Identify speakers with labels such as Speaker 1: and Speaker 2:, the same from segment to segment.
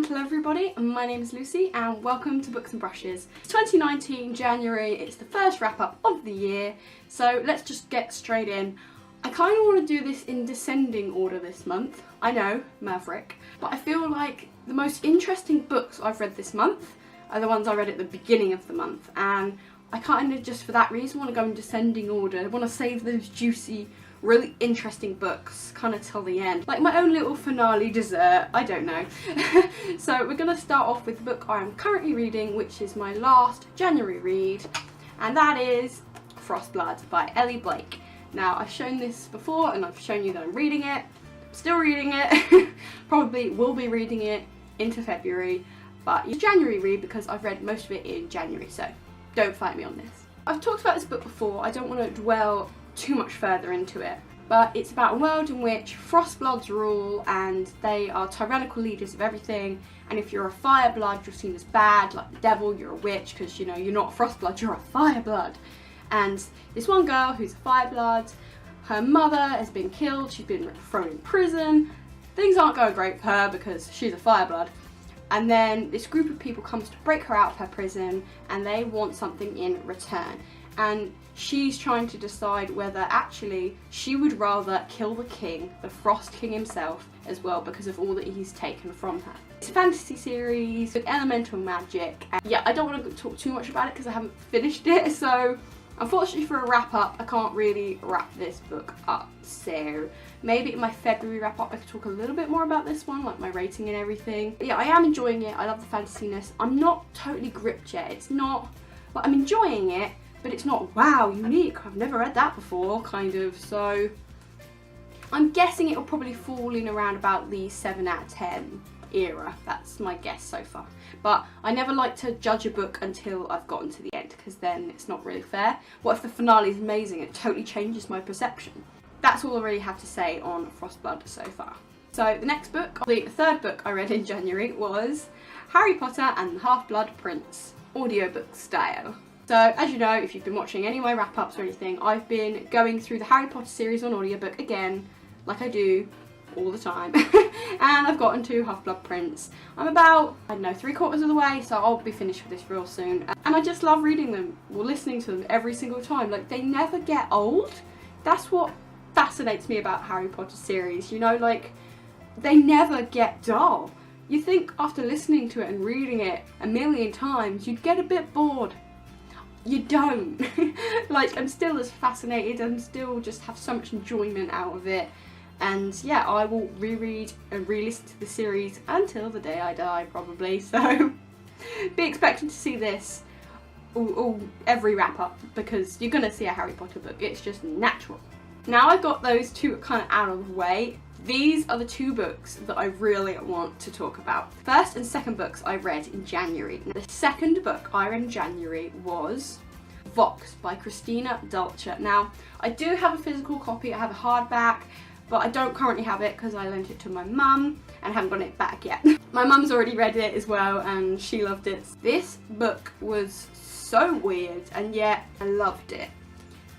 Speaker 1: Hello everybody, my name is Lucy and welcome to Books and Brushes. It's 2019 January, it's the first wrap up of the year, so let's just get straight in. I kind of want to do this in descending order this month. I know, Maverick, but I feel like the most interesting books I've read this month are the ones I read at the beginning of the month, and I kind of just for that reason want to go in descending order. I want to save those juicy, really interesting books kind of till the end, like my own little finale dessert, I don't know. So we're going to start off with the book I am currently reading, which is my last January read, and that is Frostblood by Ellie Blake. Now I've shown this before and I've shown you that I'm reading it, still reading it, probably will be reading it into February, but it's a January read because I've read most of it in January, so don't fight me on this. I've talked about this book before, I don't want to dwell too much further into it, but it's about a world in which Frostbloods rule and they are tyrannical leaders of everything, and if you're a Fireblood you're seen as bad, like the devil, you're a witch, because you know you're not a Frostblood, you're a Fireblood. And this one girl who's a Fireblood, her mother has been killed, she's been thrown in prison, things aren't going great for her because she's a Fireblood. And then this group of people comes to break her out of her prison and they want something in return. And she's trying to decide whether actually she would rather kill the king, the Frost King himself, as well, because of all that he's taken from her. It's a fantasy series with elemental magic. And yeah, I don't want to talk too much about it because I haven't finished it, so unfortunately for a wrap up, I can't really wrap this book up. So maybe in my February wrap up I could talk a little bit more about this one, like my rating and everything. But yeah, I am enjoying it, I love the fantasyness. I'm not totally gripped yet, it's not, like, I'm enjoying it, but it's not, wow, unique, I've never read that before, kind of, so I'm guessing it'll probably fall in around about the 7 out of 10 era. That's my guess so far. But I never like to judge a book until I've gotten to the end, because then it's not really fair. What if the finale is amazing? It totally changes my perception. That's all I really have to say on Frostblood so far. So the next book, the third book I read in January, was Harry Potter and the Half-Blood Prince, audiobook style. So, as you know, if you've been watching any of my wrap-ups or anything, I've been going through the Harry Potter series on audiobook again, like I do all the time. And I've gotten to Half-Blood Prince. I'm about, I don't know, 3/4 of the way, so I'll be finished with this real soon. And I just love reading them, or listening to them every single time. Like, they never get old. That's what fascinates me about Harry Potter series, you know, like, they never get dull. You think after listening to it and reading it a million times, you'd get a bit bored. You don't. Like, I'm still as fascinated and still just have so much enjoyment out of it. And yeah, I will reread and re-listen to the series until the day I die, probably. So be expecting to see this every wrap up, because you're gonna see a Harry Potter book. It's just natural. Now I've got those two kind of out of the way, these are the two books that I really want to talk about. First and second books I read in January. Now, the second book I read in January was Vox by Christina Dulcher. Now, I do have a physical copy, I have a hardback, but I don't currently have it because I lent it to my mum and haven't got it back yet. My mum's already read it as well and she loved it. This book was so weird and yet I loved it.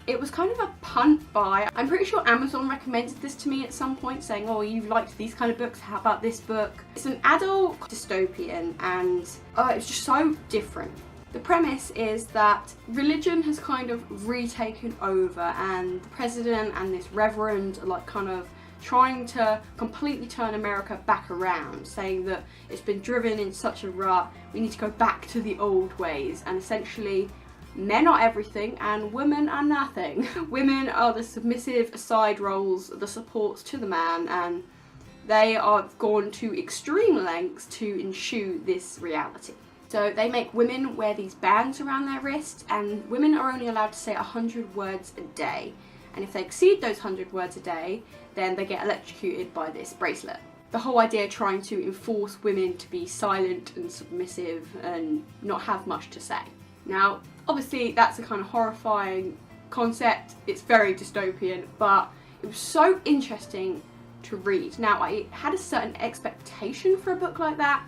Speaker 1: It was kind of a punt buy. I'm pretty sure Amazon recommended this to me at some point, saying, oh, you've liked these kind of books, how about this book? It's an adult dystopian and it's just so different. The premise is that religion has kind of retaken over and the president and this reverend are like kind of trying to completely turn America back around, saying that it's been driven in such a rut, we need to go back to the old ways, and essentially men are everything and women are nothing. Women are the submissive side roles, the supports to the man, and they are gone to extreme lengths to ensue this reality. So they make women wear these bands around their wrists, and women are only allowed to say 100 words a day. And if they exceed those 100 words a day, then they get electrocuted by this bracelet. The whole idea trying to enforce women to be silent and submissive and not have much to say. Now, obviously that's a kind of horrifying concept, it's very dystopian, but it was so interesting to read. Now, I had a certain expectation for a book like that,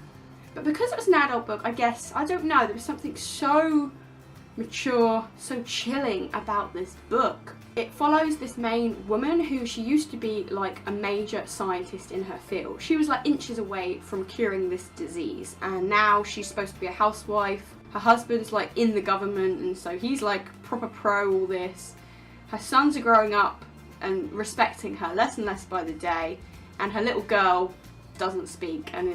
Speaker 1: but because it was an adult book, I guess, I don't know, there was something so mature, so chilling about this book. It follows this main woman who she used to be like a major scientist in her field. She was like inches away from curing this disease, and now she's supposed to be a housewife. Her husband's like in the government, and so he's like proper pro all this. Her sons are growing up and respecting her less and less by the day, and her little girl doesn't speak and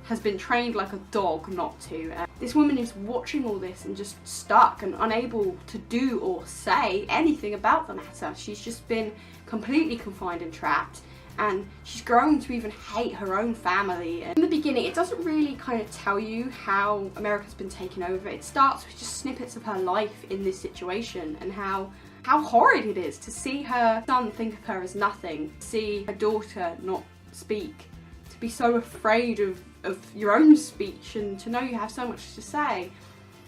Speaker 1: has been trained like a dog not to. This woman is watching all this and just stuck and unable to do or say anything about the matter. She's just been completely confined and trapped, and she's grown to even hate her own family. And in the beginning, it doesn't really kind of tell you how America's been taken over. It starts with just snippets of her life in this situation and how horrid it is to see her son think of her as nothing, see her daughter not speak, to be so afraid of your own speech and to know you have so much to say.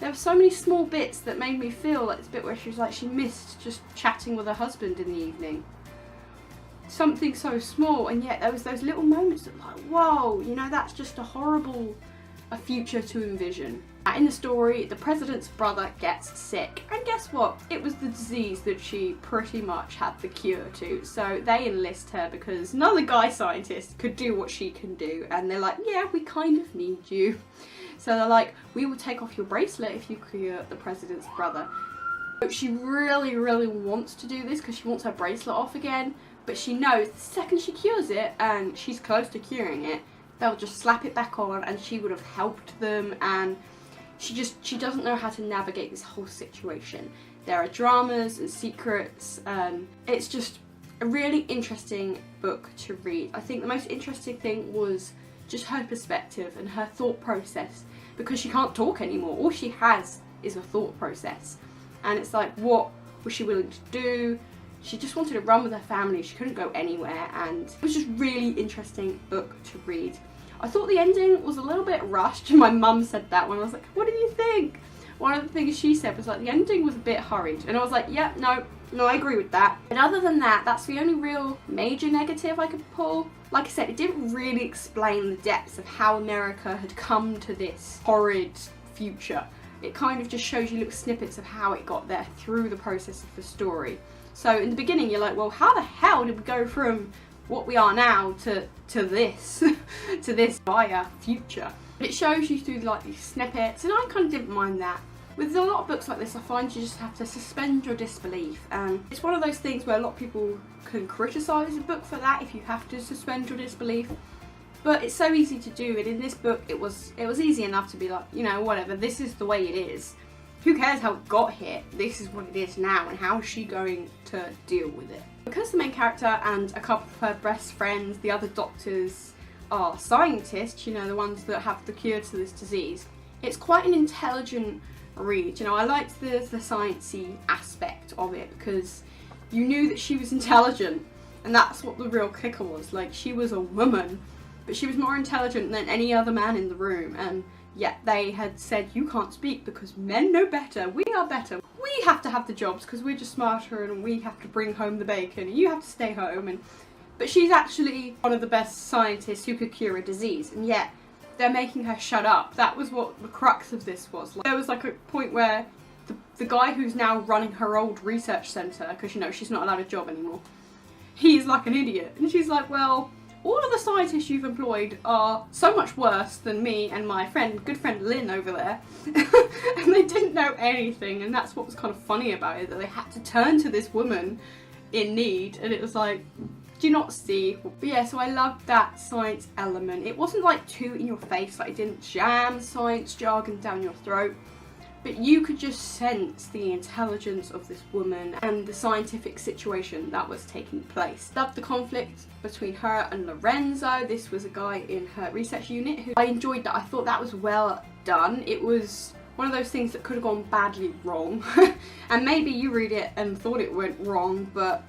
Speaker 1: There were so many small bits that made me feel like this bit where she was like she missed just chatting with her husband in the evening. Something so small, and yet there was those little moments that like, whoa, you know, that's just a horrible future to envision. In the story, the president's brother gets sick, and guess what? It was the disease that she pretty much had the cure to. So they enlist her because none of the guy scientists could do what she can do, and they're like, yeah, we kind of need you. So they're like, we will take off your bracelet if you cure the president's brother. But she really, really wants to do this because she wants her bracelet off again, but she knows the second she cures it, and she's close to curing it, they'll just slap it back on and she would have helped them, and she doesn't know how to navigate this whole situation. There are dramas and secrets. It's just a really interesting book to read. I think the most interesting thing was just her perspective and her thought process, because she can't talk anymore. All she has is a thought process, and it's like, what was she willing to do? She just wanted to run with her family. She couldn't go anywhere, and it was just really interesting book to read. I thought the ending was a little bit rushed. My mum said that when I was like, what did you think? One of the things she said was like, the ending was a bit hurried. And I was like, yeah, no, I agree with that. But other than that, that's the only real major negative I could pull. Like I said, it didn't really explain the depths of how America had come to this horrid future. It kind of just shows you little snippets of how it got there through the process of the story. So in the beginning, you're like, well, how the hell did we go from what we are now to this to this dire future? But it shows you through like these snippets, and I kind of didn't mind that. With a lot of books like this, I find you just have to suspend your disbelief, and it's one of those things where a lot of people can criticise a book for that, if you have to suspend your disbelief. But it's so easy to do, and in this book it was easy enough to be like, you know, whatever, this is the way it is. Who cares how it got here? This is what it is now, and how is she going to deal with it? Because the main character and a couple of her best friends, the other doctors, are scientists, you know, the ones that have the cure to this disease, it's quite an intelligent read. You know, I liked the sciencey aspect of it because you knew that she was intelligent, and that's what the real kicker was. Like, she was a woman, but she was more intelligent than any other man in the room, and yet they had said, you can't speak because men know better, we are better, we have to have the jobs because we're just smarter, and we have to bring home the bacon, and you have to stay home. But she's actually one of the best scientists who could cure a disease, and yet they're making her shut up. That was what the crux of this was. Like, there was like a point where the guy who's now running her old research centre, because, you know, she's not allowed a job anymore, he's like an idiot, and she's like, well, all of the scientists you've employed are so much worse than me and my good friend Lynn over there. And they didn't know anything, and that's what was kind of funny about it, that they had to turn to this woman in need, and it was like, do you not see? But yeah, so I loved that science element. It wasn't like too in your face, like it didn't jam science jargon down your throat, but you could just sense the intelligence of this woman and the scientific situation that was taking place. Loved the conflict between her and Lorenzo. This was a guy in her research unit who I enjoyed that. I thought that was well done. It was one of those things that could have gone badly wrong. And maybe you read it and thought it went wrong, but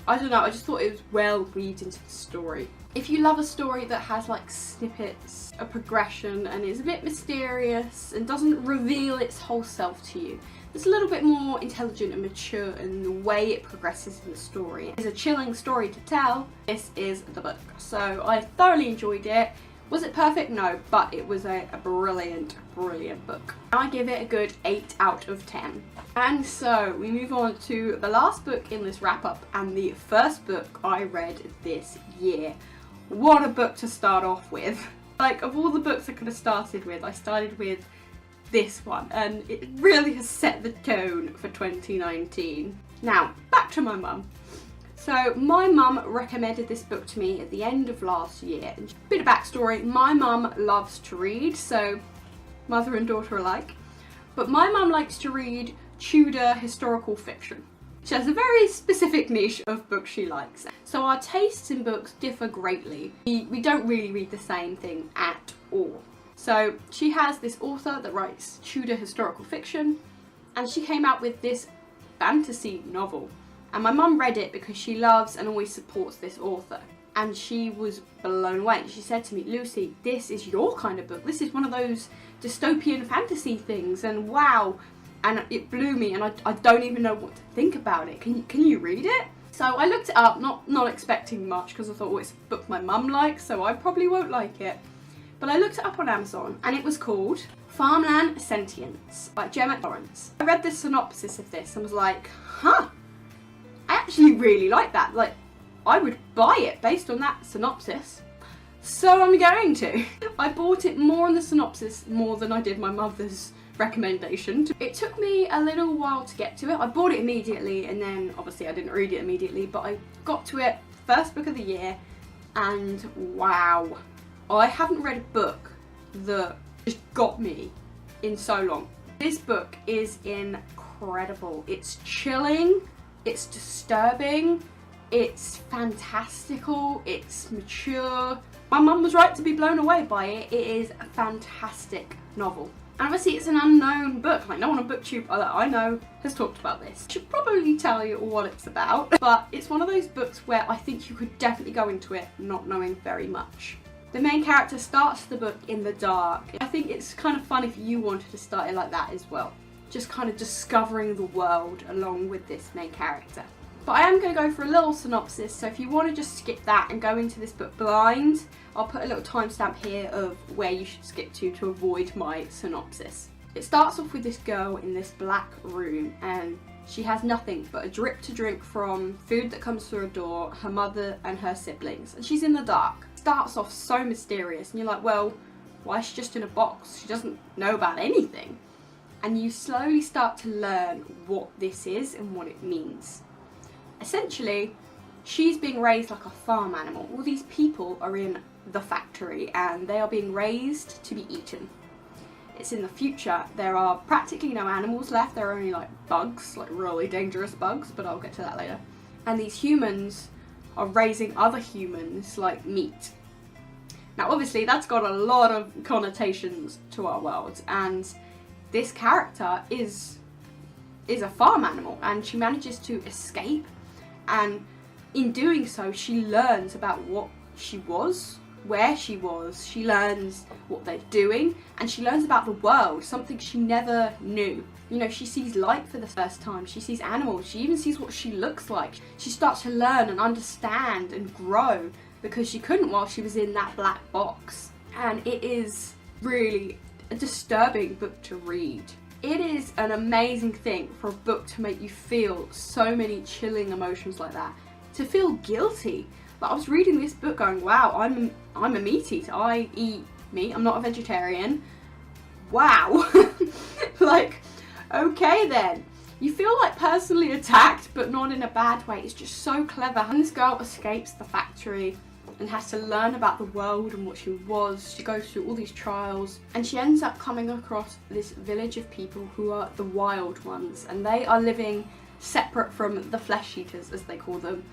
Speaker 1: I don't know, I just thought it was well weaved into the story. If you love a story that has like snippets, a progression, and is a bit mysterious and doesn't reveal its whole self to you, it's a little bit more intelligent and mature in the way it progresses in the story. It's a chilling story to tell. This is the book. So I thoroughly enjoyed it. Was it perfect? No, but it was a brilliant, brilliant book. I give it a good 8 out of 10. And so we move on to the last book in this wrap up and the first book I read this year. What a book to start off with. Like, of all the books I could have started with, I started with this one, and it really has set the tone for 2019. Now, back to my mum. So my mum recommended this book to me at the end of last year. Bit of backstory, my mum loves to read, so mother and daughter alike. But my mum likes to read Tudor historical fiction. She has a very specific niche of books she likes. So our tastes in books differ greatly. We don't really read the same thing at all. So she has this author that writes Tudor historical fiction, and she came out with this fantasy novel. And my mum read it because she loves and always supports this author. And she was blown away. She said to me, Lucy, this is your kind of book. This is one of those dystopian fantasy things, and wow. And it blew me, and I don't even know what to think about it. Can you read it? So I looked it up, not expecting much, because I thought, oh, it's a book my mum likes, so I probably won't like it. But I looked it up on Amazon, and it was called Farmland Sentience by Gemma Lawrence. I read the synopsis of this and was like, huh, I actually really like that. Like, I would buy it based on that synopsis. So I'm going to. I bought it more on the synopsis more than I did my mother's recommendation. It took me a little while to get to it. I bought it immediately, and then obviously I didn't read it immediately, but I got to it first book of the year, and wow, I haven't read a book that just got me in so long. This book is incredible. It's chilling, it's disturbing, it's fantastical, it's mature. My mum was right to be blown away by it. It is a fantastic novel. And obviously it's an unknown book, like no one on BookTube that I know has talked about this. I should probably tell you what it's about, but it's one of those books where I think you could definitely go into it not knowing very much. The main character starts the book in the dark. I think it's kind of fun if you wanted to start it like that as well. Just kind of discovering the world along with this main character. But I am going to go for a little synopsis, so if you want to just skip that and go into this book blind, I'll put a little timestamp here of where you should skip to avoid my synopsis. It starts off with this girl in this black room, and she has nothing but a drip to drink from food that comes through a door, her mother and her siblings, and she's in the dark. It starts off so mysterious, and you're like, well, why is she just in a box? She doesn't know about anything. And you slowly start to learn what this is and what it means. Essentially, she's being raised like a farm animal. All these people are in the factory and they are being raised to be eaten. It's in the future. There are practically no animals left. There are only like bugs, like really dangerous bugs, but I'll get to that later. And these humans are raising other humans like meat. Now obviously that's got a lot of connotations to our world, and this character is a farm animal, and she manages to escape, and in doing so she learns about what she was, where she was, she learns what they're doing, and she learns about the world, something she never knew. You know, she sees light for the first time, she sees animals, she even sees what she looks like. She starts to learn and understand and grow because she couldn't while she was in that black box. And it is really a disturbing book to read. It is an amazing thing for a book to make you feel so many chilling emotions like that. To feel guilty. Like, I was reading this book going, wow, I'm a meat eater. I eat meat. I'm not a vegetarian. Wow. Like, okay then. You feel like personally attacked, but not in a bad way. It's just so clever. And this girl escapes the factory and has to learn about the world and what she was. She goes through all these trials, and she ends up coming across this village of people who are the wild ones, and they are living separate from the flesh eaters, as they call them.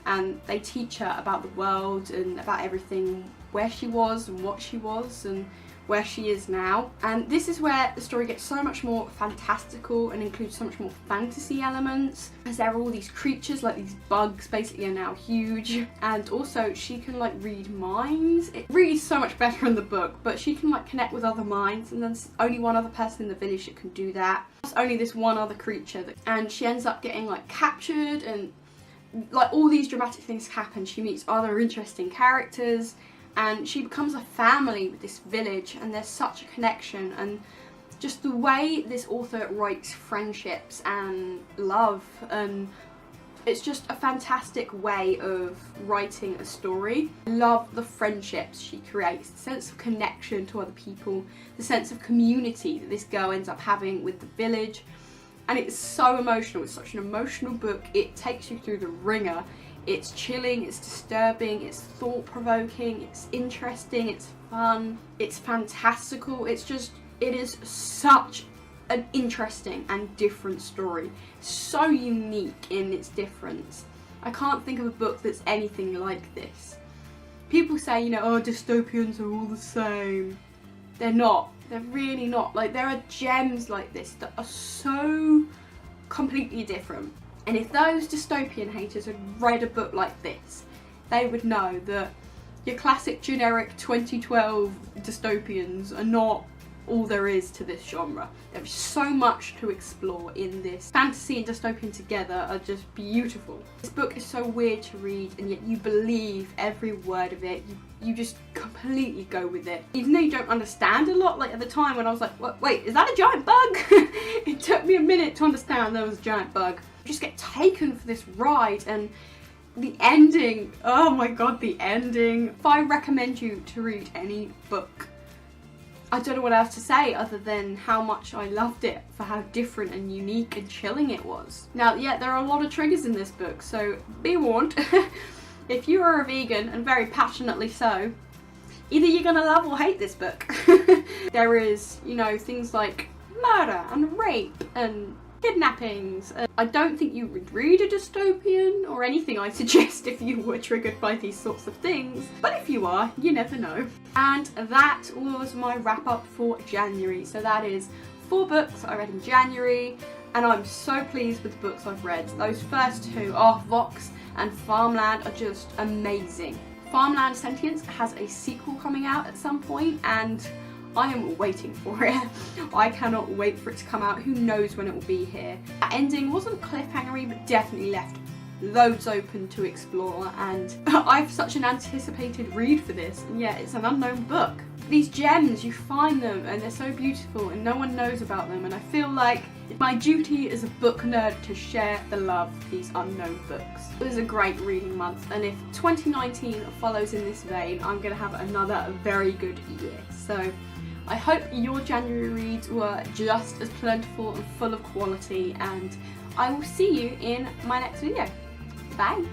Speaker 1: And they teach her about the world and about everything, where she was and what she was and where she is now. And this is where the story gets so much more fantastical and includes so much more fantasy elements, as there are all these creatures, like these bugs basically, are now huge. And also she can like read minds. It reads so much better in the book, but she can like connect with other minds, and there's only one other person in the village that can do that. There's only this one other creature and she ends up getting like captured, and like all these dramatic things happen. She meets other interesting characters, and she becomes a family with this village, and there's such a connection, and just the way this author writes friendships and love, and it's just a fantastic way of writing a story. I love the friendships she creates, the sense of connection to other people, the sense of community that this girl ends up having with the village. And it's so emotional. It's such an emotional book. It takes you through the ringer. It's chilling, it's disturbing, it's thought-provoking, it's interesting, it's fun, it's fantastical. It is such an interesting and different story. So unique in its difference. I can't think of a book that's anything like this. People say, you know, oh, dystopians are all the same. They're not. They're really not. Like, there are gems like this that are so completely different. And if those dystopian haters had read a book like this, they would know that your classic generic 2012 dystopians are not all there is to this genre. There's so much to explore in this. Fantasy and dystopian together are just beautiful. This book is so weird to read, and yet you believe every word of it. You just completely go with it. Even though you don't understand a lot, like at the time when I was like, wait, is that a giant bug? It took me a minute to understand there was a giant bug. You just get taken for this ride, and the ending, oh my god, the ending. If I recommend you to read any book, I don't know what else to say other than how much I loved it for how different and unique and chilling it was. Now, yeah, there are a lot of triggers in this book, so be warned. If you are a vegan, and very passionately so, either you're gonna love or hate this book. There is, you know, things like murder and rape and kidnappings. I don't think you would read a dystopian or anything I suggest if you were triggered by these sorts of things, but if you are, you never know. And that was my wrap up for January. So that is 4 books I read in January, and I'm so pleased with the books I've read. Those first 2, Vox and Farmland, are just amazing. Farmland Sentience has a sequel coming out at some point, and I am waiting for it. I cannot wait for it to come out. Who knows when it will be here. That ending wasn't cliffhangery, but definitely left loads open to explore, and I have such an anticipated read for this, and yet it's an unknown book. These gems, you find them and they're so beautiful and no one knows about them, and I feel like it's my duty as a book nerd to share the love of these unknown books. It was a great reading month, and if 2019 follows in this vein, I'm going to have another very good year. So I hope your January reads were just as plentiful and full of quality, and I will see you in my next video. Bye!